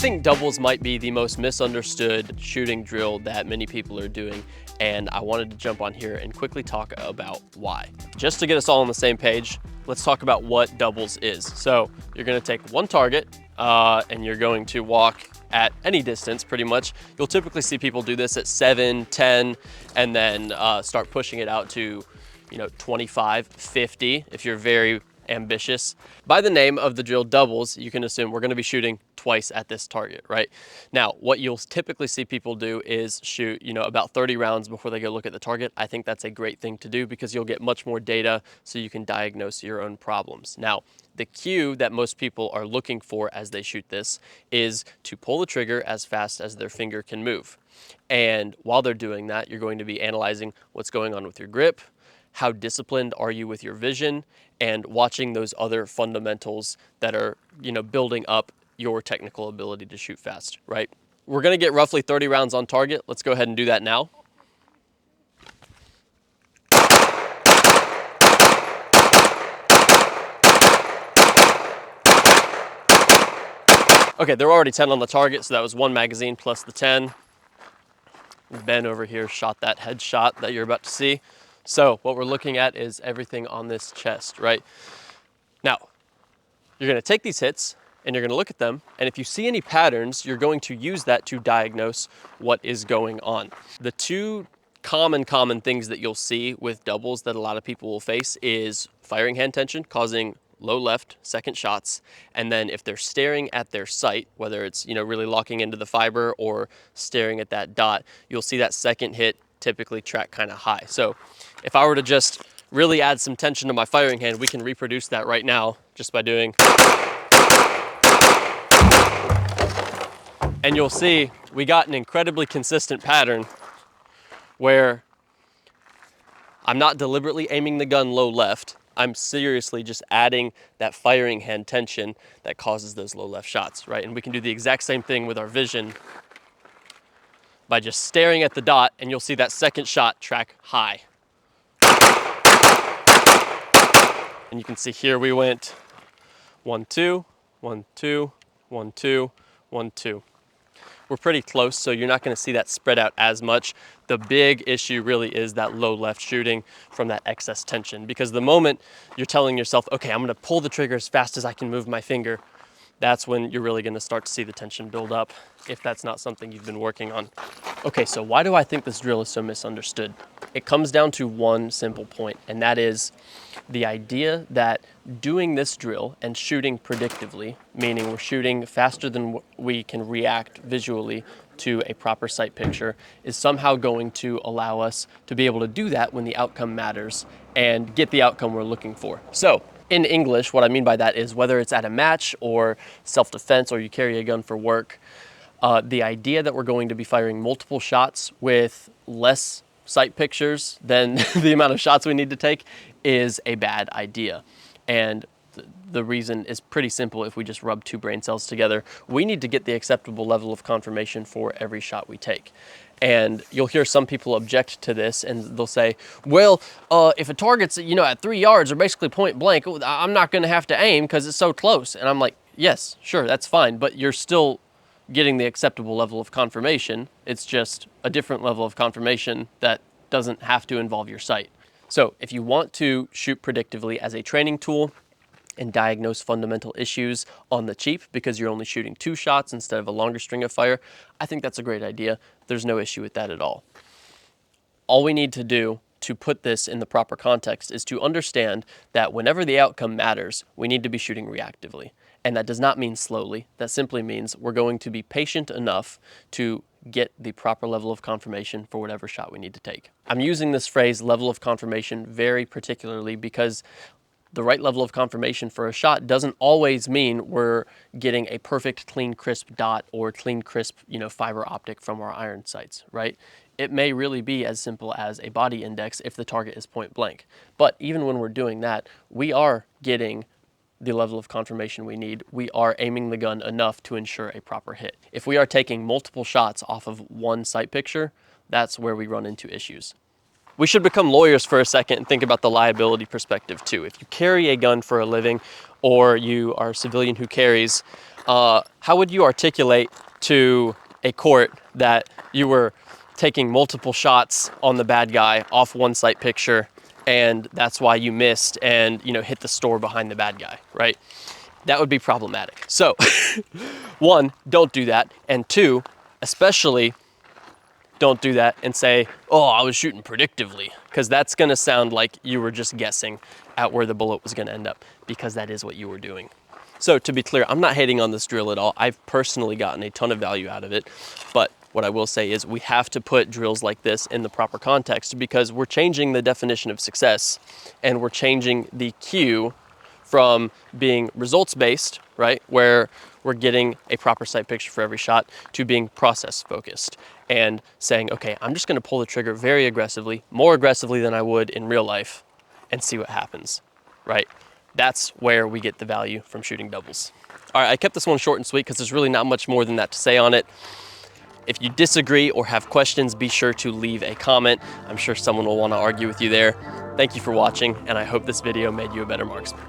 think doubles might be the most misunderstood shooting drill that many people are doing, and I wanted to jump on here and quickly talk about why. Just to get us all on the same page, let's talk about what doubles is. So you're gonna take one target and you're going to walk at any distance pretty much. You'll typically see people do this at 7, 10, and then start pushing it out to 25, 50 if you're very ambitious. By the name of the drill doubles, you can assume we're going to be shooting twice at this target, right? Now, what you'll typically see people do is shoot, about 30 rounds before they go look at the target. I think that's a great thing to do because you'll get much more data so you can diagnose your own problems. Now, the cue that most people are looking for as they shoot this is to pull the trigger as fast as their finger can move. And while they're doing that, you're going to be analyzing what's going on with your grip, how disciplined are you with your vision, and watching those other fundamentals that are, building up your technical ability to shoot fast, right? We're gonna get roughly 30 rounds on target. Let's go ahead and do that now. Okay, there were already 10 on the target, so that was one magazine plus the 10. Ben over here shot that headshot that you're about to see. So what we're looking at is everything on this chest, right? Now, you're gonna take these hits and you're gonna look at them, and if you see any patterns, you're going to use that to diagnose what is going on. The two common things that you'll see with doubles that a lot of people will face is firing hand tension, causing low left second shots, and then if they're staring at their sight, whether it's really locking into the fiber or staring at that dot, you'll see that second hit typically track kind of high. So if I were to just really add some tension to my firing hand, we can reproduce that right now just by doing. And you'll see we got an incredibly consistent pattern where I'm not deliberately aiming the gun low left. I'm seriously just adding that firing hand tension that causes those low left shots, right? And we can do the exact same thing with our vision by just staring at the dot, and you'll see that second shot track high. And you can see here we went 1, 2, 1, 2, 1, 2, 1, 2. We're pretty close, so you're not going to see that spread out as much. The big issue really is that low left shooting from that excess tension, because the moment you're telling yourself, okay, I'm going to pull the trigger as fast as I can move my finger, that's when you're really going to start to see the tension build up, if that's not something you've been working on. Okay, so why do I think this drill is so misunderstood? It comes down to one simple point, and that is the idea that doing this drill and shooting predictively, meaning we're shooting faster than we can react visually to a proper sight picture, is somehow going to allow us to be able to do that when the outcome matters and get the outcome we're looking for. So in English, what I mean by that is whether it's at a match or self-defense or you carry a gun for work, the idea that we're going to be firing multiple shots with less sight pictures than the amount of shots we need to take is a bad idea. And the reason is pretty simple. If we just rub two brain cells together, we need to get the acceptable level of confirmation for every shot we take. And you'll hear some people object to this, and they'll say, well, if a target's at 3 yards or basically point blank, I'm not going to have to aim because it's so close. And I'm like, yes, sure, that's fine, but you're still getting the acceptable level of confirmation. It's just a different level of confirmation that doesn't have to involve your sight. So if you want to shoot predictively as a training tool and diagnose fundamental issues on the cheap because you're only shooting 2 shots instead of a longer string of fire, I think that's a great idea. There's no issue with that at all. All we need to do to put this in the proper context is to understand that whenever the outcome matters, we need to be shooting reactively. And that does not mean slowly. That simply means we're going to be patient enough to get the proper level of confirmation for whatever shot we need to take. I'm using this phrase level of confirmation very particularly because the right level of confirmation for a shot doesn't always mean we're getting a perfect clean crisp dot or clean crisp fiber optic from our iron sights, right? It may really be as simple as a body index if the target is point blank. But even when we're doing that, we are getting the level of confirmation we need. We are aiming the gun enough to ensure a proper hit. If we are taking multiple shots off of one sight picture, that's where we run into issues. We should become lawyers for a second and think about the liability perspective too. If you carry a gun for a living or you are a civilian who carries, how would you articulate to a court that you were taking multiple shots on the bad guy off one sight picture, and that's why you missed and hit the store behind the bad guy, right? That would be problematic. So one, don't do that. And two, especially don't do that and say, oh, I was shooting predictively, because that's gonna sound like you were just guessing at where the bullet was gonna end up, because that is what you were doing. So to be clear, I'm not hating on this drill at all. I've personally gotten a ton of value out of it, but what I will say is we have to put drills like this in the proper context, because we're changing the definition of success, and we're changing the cue from being results-based, right, where we're getting a proper sight picture for every shot, to being process-focused and saying, okay, I'm just gonna pull the trigger very aggressively, more aggressively than I would in real life, and see what happens, right? That's where we get the value from shooting doubles. All right, I kept this one short and sweet because there's really not much more than that to say on it. If you disagree or have questions, be sure to leave a comment. I'm sure someone will want to argue with you there. Thank you for watching, and I hope this video made you a better marksman.